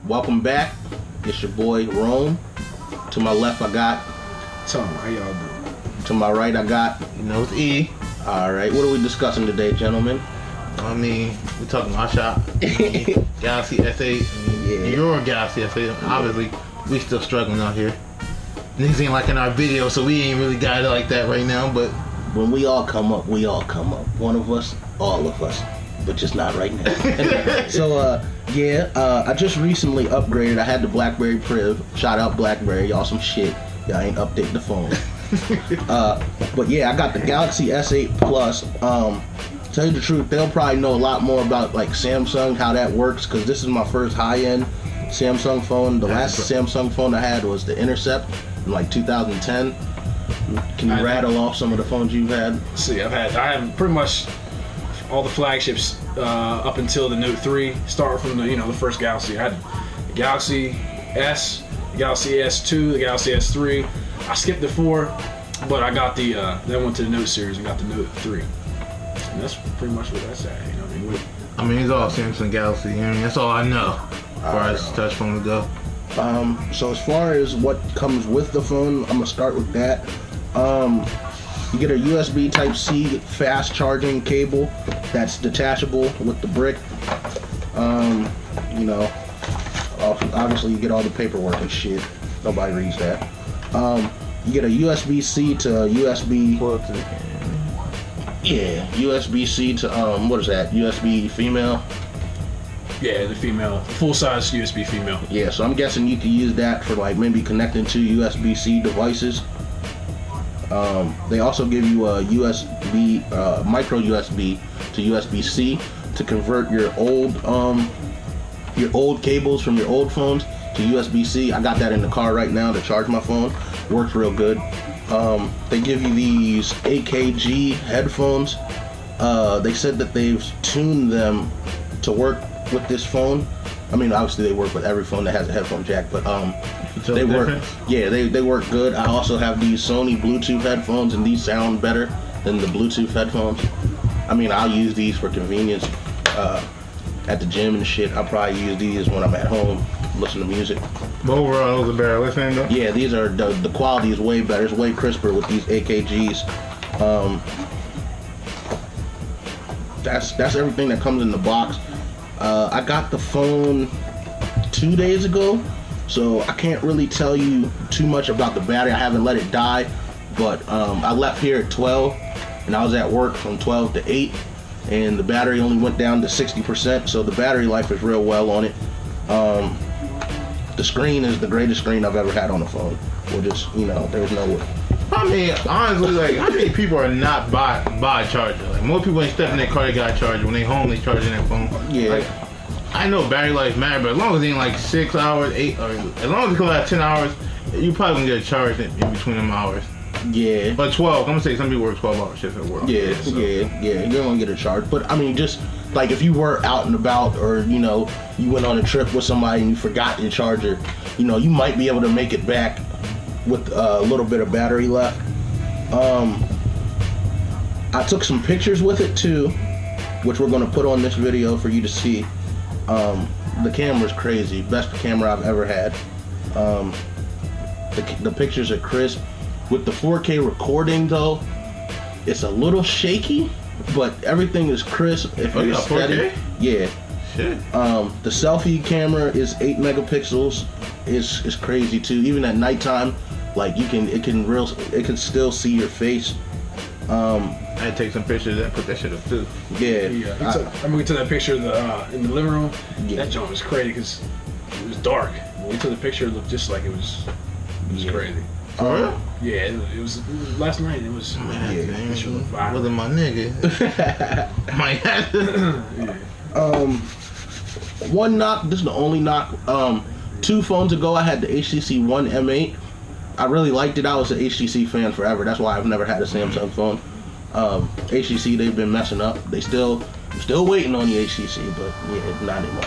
Welcome back. It's your boy Rome. To my left, I got Tom. How y'all doing? To my right, I got it's E. All right. What are we discussing today, gentlemen? I mean, we're talking my shop. Galaxy S8. Your Galaxy S8. Obviously, we still struggling out here. Niggas ain't liking our video, so we ain't really got it like that right now. But when we all come up, we all come up. One of us, all of us. But just not right now. So, I just recently upgraded. I had the BlackBerry Priv. Shout out BlackBerry. Y'all some shit. Y'all ain't update the phone. But yeah, I got the Galaxy S8 Plus. Tell you the truth, they'll probably know a lot more about like Samsung, how that works, because this is my first high-end Samsung phone. The last Samsung phone I had was the Intercept in like 2010. Can you rattle off some of the phones you've had? See, I have pretty much all the flagships up until the Note 3. Start from the first Galaxy. I had the Galaxy S, the Galaxy S2, the Galaxy S3. I skipped the 4, but I got the then went to the Note series and got the Note 3. And that's pretty much what that's at. You know what I mean? It's all Samsung Galaxy. You know what I mean? That's all I know as far as touch phone to go. So as far as what comes with the phone, I'm gonna start with that. You get a USB Type-C fast charging cable that's detachable with the brick. Obviously you get all the paperwork and shit. Nobody reads that. You get a USB-C to USB. Yeah, USB-C to what is that? USB female. Yeah, the female, full-size USB female. Yeah, so I'm guessing you can use that for like maybe connecting to USB-C devices. They also give you a USB, micro USB to USB-C to convert your old cables from your old phones to USB-C. I got that in the car right now to charge my phone. Works real good. They give you these AKG headphones. They said that they've tuned them to work with this phone. I mean, obviously they work with every phone that has a headphone jack, but they work. Yeah, they work good. I also have these Sony Bluetooth headphones, and these sound better than the Bluetooth headphones. I mean, I'll use these for convenience at the gym and shit. I'll probably use these when I'm at home, listen to music. But overall, those are better listening though? Yeah, these are the quality is way better. It's way crisper with these AKGs. That's everything that comes in the box. I got the phone 2 days ago, so I can't really tell you too much about the battery. I haven't let it die, but I left here at 12, and I was at work from 12 to 8, and the battery only went down to 60%, so the battery life is real well on it. The screen is the greatest screen I've ever had on a phone. Or just, there's no way. I mean, honestly, like, how many people are not buy a charger? Like, more people ain't stepping in their car, they got a charger. When they home, they charging their phone. Yeah. Like, I know battery life matter, but as long as it ain't like 6 hours, 8, or as long as it comes out 10 hours, you probably gonna get a charge in between them hours. Yeah. But 12, I'm gonna say some people work 12-hour shifts at work. Yeah, so. yeah. You're gonna get a charge. But I mean, just like if you were out and about, or you went on a trip with somebody and you forgot your charger, you might be able to make it back with a little bit of battery left. I took some pictures with it too, which we're gonna put on this video for you to see. The camera's crazy, best camera I've ever had. The pictures are crisp. With the 4K recording though, it's a little shaky, but everything is crisp. If it's steady, 4K? Yeah. Shit. The selfie camera is 8 megapixels. It's crazy too. Even at nighttime, like it can still see your face. I had to take some pictures and put that shit up too. Yeah. We took that picture in the living room. Yeah. That joint was crazy because it was dark. When we took the picture, it looked just like it was crazy. Yeah, it was last night. It was Wasn't my nigga. One knock. This is the only knock. 2 phones ago, I had the HTC One M8. I really liked it. I was an HTC fan forever. That's why I've never had a Samsung phone. HTC, they've been messing up. I'm still waiting on the HTC, but yeah, not anymore.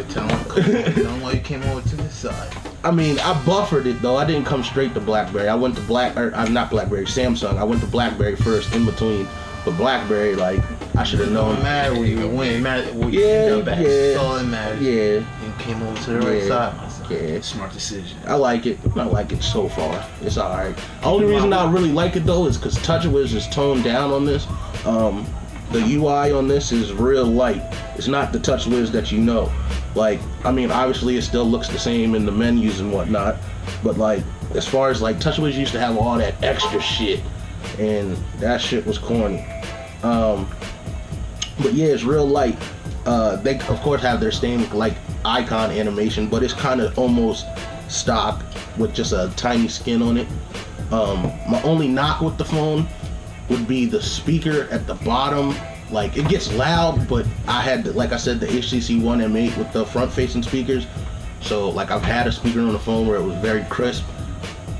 Tell them why you came over to this side. I mean, I buffered it though. I didn't come straight to BlackBerry. I went to Samsung. I went to BlackBerry first in between. But BlackBerry, like, I should have known. Mad when you win. Mad when you Yeah. All that matters. Yeah. And came over to the right side. Yeah, Smart decision. I like it. I like it so far. It's alright. Only reason I really like it though is because TouchWiz is toned down on this. The UI on this is real light. It's not the TouchWiz that you know. Like, I mean, obviously it still looks the same in the menus and whatnot, but like, as far as like TouchWiz used to have all that extra shit, and that shit was corny. But yeah, it's real light. They of course have their same like icon animation, but it's kind of almost stock with just a tiny skin on it. My only knock with the phone would be the speaker at the bottom. Like, it gets loud, but I had, like I said, the HTC One M8 with the front-facing speakers. So, like, I've had a speaker on the phone where it was very crisp.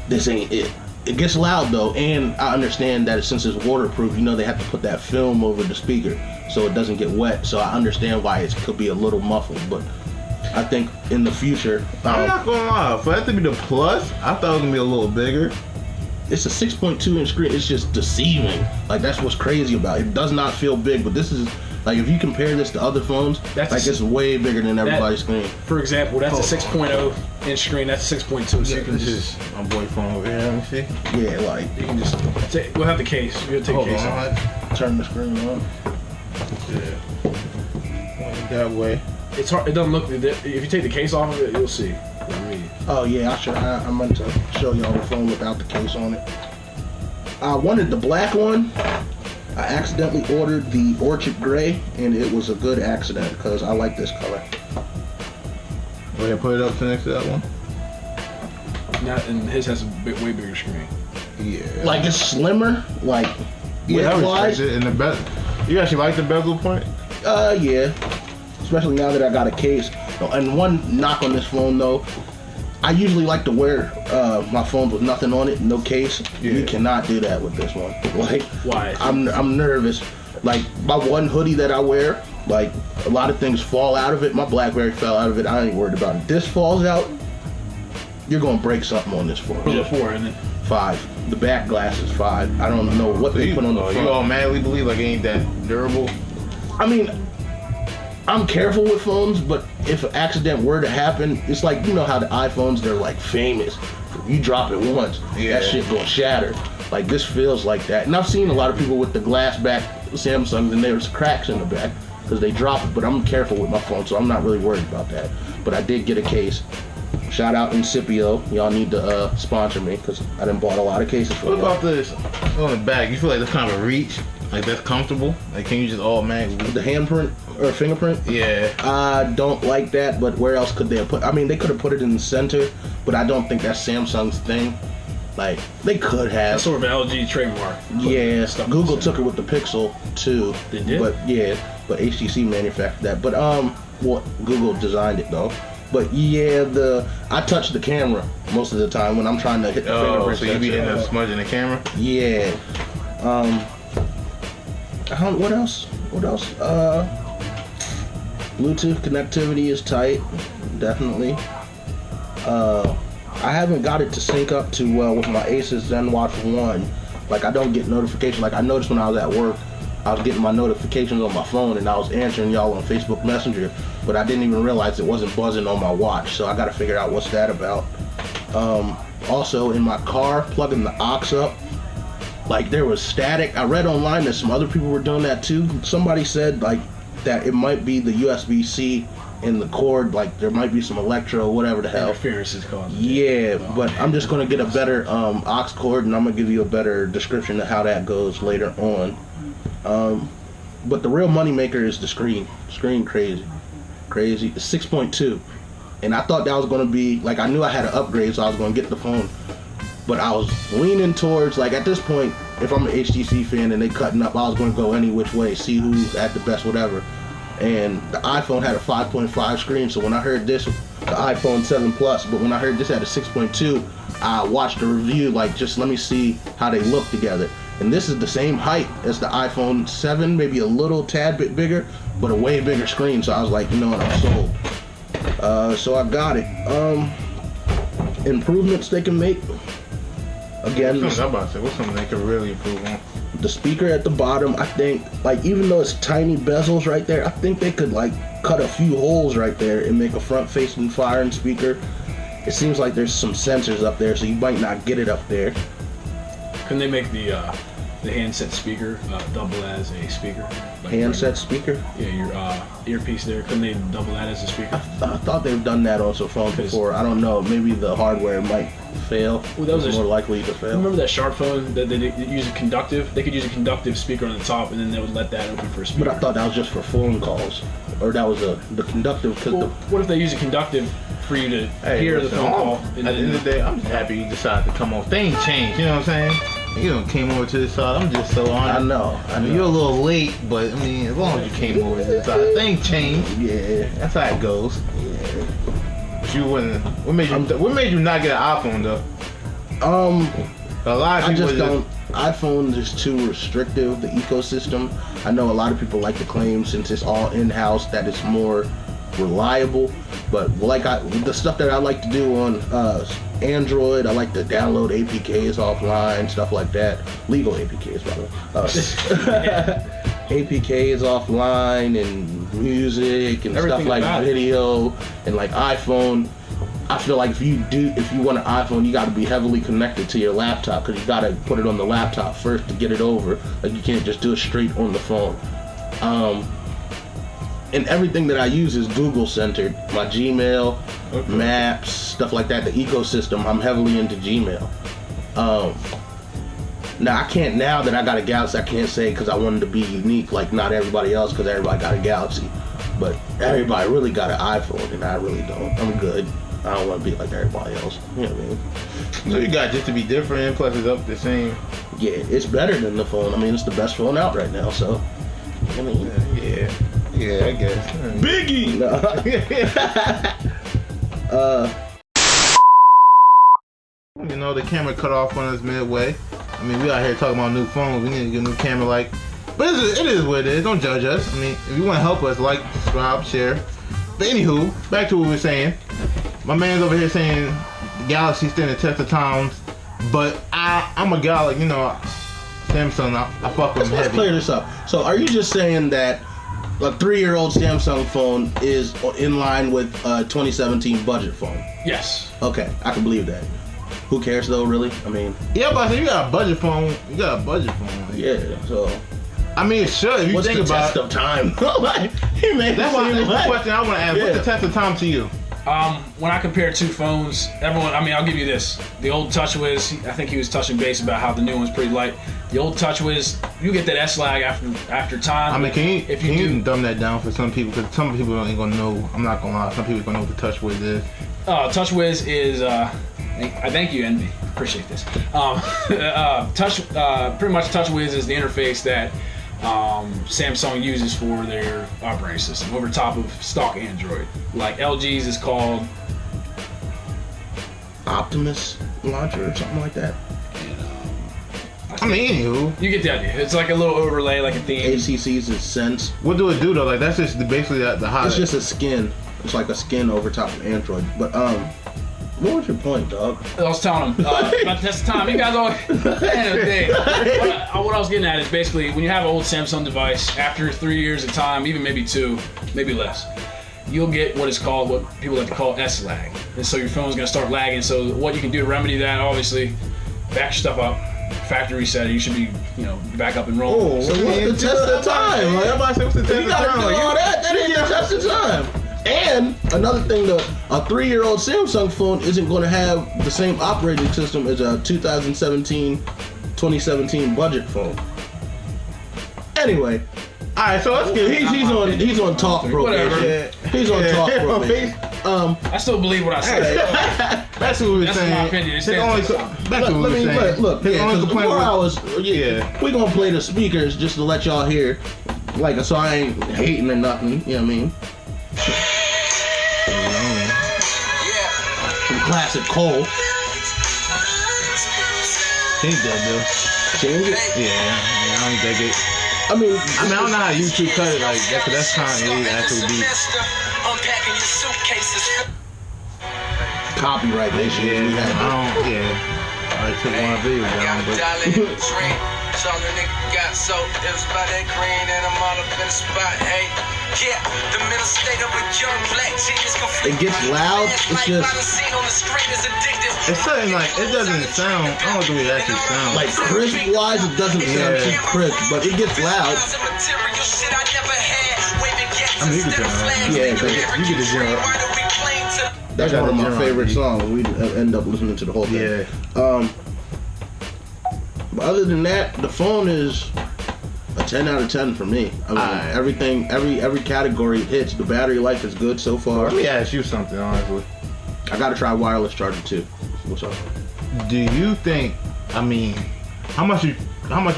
This ain't it. It gets loud, though, and I understand that since it's waterproof, you know, they have to put that film over the speaker so it doesn't get wet. So I understand why it could be a little muffled, but I think in the future... I'm not gonna lie, for that to be the Plus, I thought it was gonna be a little bigger. It's a 6.2 inch screen. It's just deceiving. Like, that's what's crazy about it. It does not feel big, but this is, like, if you compare this to other phones, it's way bigger than everybody's screen. For example, that's a 6.0 inch screen. That's a 6.2. So you can just my boy phone over here. Let me see. Yeah, like, you can just take. We'll have the case. We'll take the case off. Turn the screen on. Yeah. That way. It's hard. It doesn't look. If you take the case off of it, you'll see. Oh yeah, I meant to show y'all the phone without the case on it. I wanted the black one. I accidentally ordered the Orchid Gray, and it was a good accident because I like this color. Go ahead, put it up to next to that one. Not, and his has a way bigger screen. Yeah. Like, it's slimmer. Like, width-wise. And the bezel. You actually like the bezel point? Yeah. Especially now that I got a case. And one knock on this phone though, I usually like to wear my phone with nothing on it, no case. Yeah. You cannot do that with this one. Like, why? I'm nervous. Like, my one hoodie that I wear, like, a lot of things fall out of it. My BlackBerry fell out of it. I ain't worried about it. This falls out, you're gonna break something on this phone. It's a 4, isn't it? 5. The back glass is 5. I don't know what they put on the front. You all madly believe like it ain't that durable? I mean, I'm careful with phones, but if an accident were to happen, it's like, you know how the iPhones, they're like famous. You drop it once, that shit gonna shatter. Like, this feels like that. And I've seen a lot of people with the glass back Samsungs and there's cracks in the back because they drop it, but I'm careful with my phone, so I'm not really worried about that. But I did get a case. Shout out Incipio. Y'all need to sponsor me because I done bought a lot of cases for What about this on the back? You feel like that's kind of a reach? Like, that's comfortable? Like, can you just automatically... The handprint or fingerprint? Yeah. I don't like that, but where else could they have put... I mean, they could have put it in the center, but I don't think that's Samsung's thing. Like, they could have. That's sort of an LG trademark. Yeah, Google took it with the Pixel, too. They did? But, yeah, but HTC manufactured that. But, well, Google designed it, though. But, yeah, I touch the camera most of the time when I'm trying to hit the fingerprint. So you be in there smudging the camera? Yeah. What else? Bluetooth connectivity is tight, definitely. I haven't got it to sync up too well with my Asus ZenWatch 1. Like, I don't get notifications. Like, I noticed when I was at work, I was getting my notifications on my phone and I was answering y'all on Facebook Messenger, but I didn't even realize it wasn't buzzing on my watch, so I gotta figure out what's that about. Also, in my car, plugging the aux up, like, there was static. I read online that some other people were doing that too. Somebody said, like, that it might be the USB-C in the cord, like there might be some electro, whatever the hell. Interference is causing. Yeah, but I'm just gonna get a better aux cord, and I'm gonna give you a better description of how that goes later on. But the real moneymaker is the screen. Screen crazy. It's 6.2, and I thought that was gonna be like, I knew I had to upgrade, so I was gonna get the phone. But I was leaning towards, like, at this point, if I'm an HTC fan and they cutting up, I was gonna go any which way, see who's at the best, whatever. And the iPhone had a 5.5 screen, so when I heard this, the iPhone 7 Plus, but when I heard this had a 6.2, I watched a review, like, just let me see how they look together. And this is the same height as the iPhone 7, maybe a little tad bit bigger, but a way bigger screen, so I was like, you know what, I'm sold. So I got it. Improvements they can make. Again, I'm about to say, what's something they could really improve on? the speaker at the bottom, I think, like, even though it's tiny bezels right there, I think they could, like, cut a few holes right there and make a front-facing firing speaker. It seems like there's some sensors up there, so you might not get it up there. Can they make the handset speaker double as a speaker? Like Handset speaker? Yeah, your earpiece there. Couldn't they double that as a speaker? I thought they've done that on some phones before. I don't know. Maybe the hardware might fail. Well, that was more likely to fail. Remember that Sharp phone that they use a conductive? They could use a conductive speaker on the top, and then they would let that open for a speaker. But I thought that was just for phone calls, or that was the conductive. Cause Well, what if they use a conductive for you to hear the phone call? At the end of the day, I'm just happy you decided to come on. Things change, you know what I'm saying? You done came over to this side. I'm just so honored. I know. You're a little late, but I mean, as long as you came over to this side, things change. Yeah, That's how it goes. yeah. But you wouldn't. What made you not get an iPhone though? A lot of I people just don't. iPhone is too restrictive. The ecosystem. I know a lot of people like to claim, since it's all in-house, that it's more reliable. But like the stuff that I like to do on Android, I like to download APKs offline, stuff like that. Legal APKs, by the way. APKs offline and music and Everything stuff like about it. video and like iPhone. I feel like if you want an iPhone, you got to be heavily connected to your laptop, because you got to put it on the laptop first to get it over. Like, you can't just do it straight on the phone. And everything that I use is Google centered. My Gmail, Maps, stuff like that. The ecosystem, I'm heavily into Gmail. Now now that I got a Galaxy, I can't say because I wanted to be unique like not everybody else, because everybody got a Galaxy. But everybody really got an iPhone, and I really don't. I'm good. I don't want to be like everybody else. You know what I mean? So you got just to be different, plus it's up the same. Yeah, it's better than the phone. I mean, it's the best phone out right now, so. I mean, Yeah, I guess. Biggie! No. You know, the camera cut off on us midway. I mean, we out here talking about new phones. We need to get a new camera, like. But it is what it is. Don't judge us. I mean, if you want to help us, like, subscribe, share. But anywho, back to what we were saying. My man's over here saying the Galaxy stand the test of times, but I'm a guy, like, you know, Samsung, I fuck with him Let's heavy. clear this up. So, are you just saying that a 3-year-old Samsung phone is in line with a 2017 budget phone? Yes. Okay, I can believe that. Who cares though, really? I mean, Yeah, but I said you got a budget phone. You got a budget phone. yeah. So, I mean, it should. If you what's think the about test of time? Like, he made that's it seem the like- question I want to ask. What's Yeah. the test of time to you? When I compare two phones, I'll give you this. The old TouchWiz, I think he was touching base about how the new one's pretty light. The old TouchWiz, you get that S-lag after time. I mean, can you do, dumb that down for some people? Because some people ain't gonna know. I'm not gonna lie. Some people gonna know what the TouchWiz is. TouchWiz is, I thank you, Envy. Appreciate this. Pretty much TouchWiz is the interface that Samsung uses for their operating system over top of stock Android. Like LG's is called Optimus launcher or something like that. I mean, anywho, You get the idea. It's like a little overlay, like a theme. ACC's is Sense. what do it do though? Like that's just basically the hot. It's just a skin. It's like a skin over top of Android. But what was your point, dog? I was telling him about this time. You guys always. End of the day. What I was getting at is basically when you have an old Samsung device, after 3 years of time, even maybe 2, maybe less, you'll get what people like to call S-lag, and so your phone's gonna start lagging. So what you can do to remedy that, obviously, back your stuff up, factory reset it. You should be, back up and rolling. So what's the test of time? Like, Everybody say what's the test you of gotta time? do Like, all that. That ain't the test of time. And another thing, a 3-year-old Samsung phone isn't going to have the same operating system as a 2017 budget phone. Anyway, all right, so let's get. he's on talk Whatever. probation. He's on talk probation. I still believe what I said. That's what we were That's saying. my opinion. It His only, stands that's what we were saying. Look, His yeah, only 'cause complaint before I was- was, we're gonna play the speakers just to let y'all hear, like, so I ain't hating or nothing. You know what I mean? Some classic Cole. He's dead though. Change it. Yeah, I don't dig it. I mean, I don't know how YouTube cut it like that, 'cause that's kind of the actual beat. copyright issues. Yeah, We had. I took one video down, but So the nigga got so it was about that green and I'm all up in the spot. Hey, yeah, the mental state of a young black genius. It gets loud. It's just It's something like it doesn't sound. I don't know the way it actually sounds. like crisp wise, it doesn't sound too crisp, but it gets loud. I mean, you can turn it on. Yeah, you get the zero. That's I got one of the my zero favorite beat. songs. We end up listening to the whole thing. Yeah. But other than that, the phone is a 10 out of 10 for me. I mean, Alright. everything, every category hits. The battery life is good so far. Let me ask you something, honestly. I gotta try wireless charger too. What's up? Do you think? I mean, how much you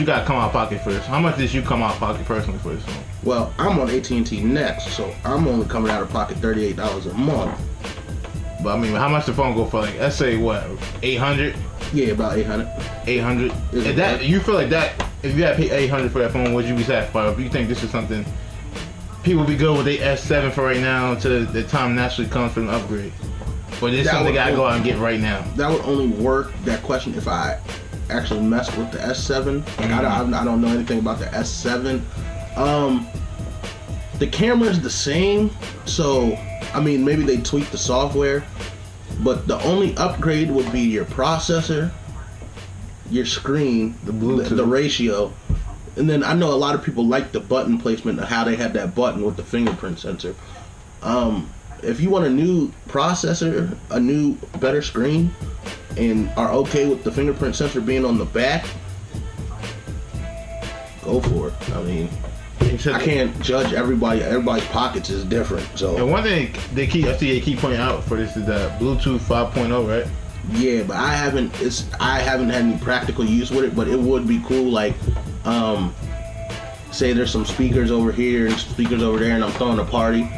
got to come out of pocket for this? How much did you come out of pocket personally for this phone? Well, I'm on AT&T Next, so I'm only coming out of pocket $38 a month. But I mean, how much the phone go for? Like, let's say what, 800? Yeah, about 800. 800. Is If it that worth- you feel like that, if you had to pay 800 for that phone, would you be satisfied? If you think this is something people be good with their S7 for right now until the time naturally comes for an upgrade, or this is That something would- I gotta go out and get right now? That would only work, that question, if I actually messed with the S7. Like, I don't know anything about the S7. The camera's the same, so I mean maybe they tweak the software, but the only upgrade would be your processor, your screen, The Bluetooth. the ratio, and then I know a lot of people like the button placement of how they had that button with the fingerprint sensor. If you want a new processor, a new better screen, and are okay with the fingerprint sensor being on the back, go for it. I mean, I can't judge everybody. Everybody's pockets is different. And So one thing they keep pointing out for this is the Bluetooth 5.0, right? yeah, but I haven't had any practical use with it. But it would be cool, like, say there's some speakers over here and speakers over there, and I'm throwing a party,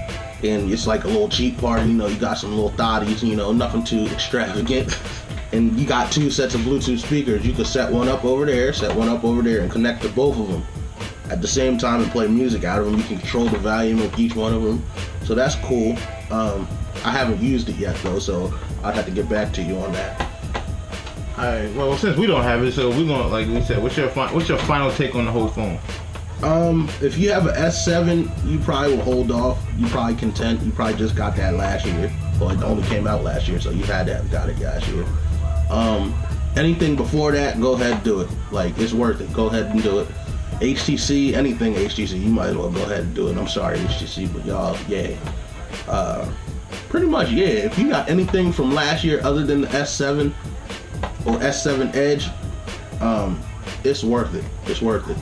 and it's like a little cheap party. You know, you got some little thotties. You know, nothing too extravagant. And you got two sets of Bluetooth speakers. You could set one up over there, set one up over there, and connect to both of them at the same time and play music out of them. You can control the volume of each one of them. So that's cool. I haven't used it yet though, so I'd have to get back to you on that. Alright, well since we don't have it, so we're gonna, like we said, what's your final take on the whole phone? If you have an S7, you probably will hold off. You probably content. You probably just got that last year. Well, it only came out last year, so you had that, got it last year. Anything before that, go ahead and do it. Like, it's worth it. Go ahead and do it. HTC, anything HTC, you might as well go ahead and do it. I'm sorry, HTC, but y'all, yeah. Pretty much, yeah. If you got anything from last year other than the S7 or S7 Edge, it's worth it. It's worth it.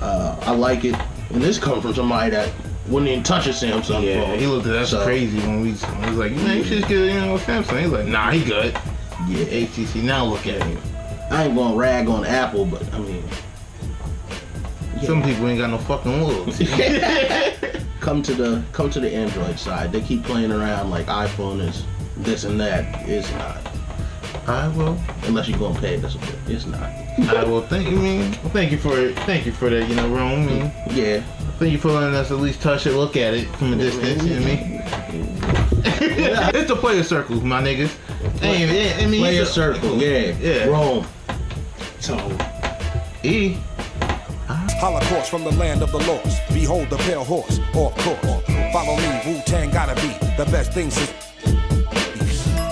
I like it. And this comes from somebody that wouldn't even touch a Samsung Yeah, phone. he looked at us So, crazy when we was like, man, you should just get a Samsung. He's like, nah, he good. Yeah, HTC, now look at him. I ain't gonna rag on Apple, but I mean, Some people ain't got no fucking loyalty. come to the Android side. They keep playing around like iPhone is this and that. It's not. I will. Unless you're gonna pay us a bit. It's not. I will thank you. Thank you for that. You know, Rome. I mean, Yeah. thank you for letting us at least touch it, look at it from a distance. You know what I mean? It's the Playas Circle, my niggas. I mean, Playas it's a- Circle. Yeah. Yeah. Rome. So E. Holocaust from the land of the lost. Behold the pale horse, off course. Follow me, Wu-Tang gotta be the best thing since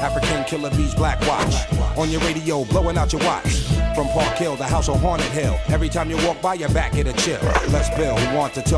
African killer bees, Black Watch. On your radio, blowing out your watch. From Park Hill, the house on Haunted Hill. Every time you walk by, your back, get a chill. Let's build, who want to talk.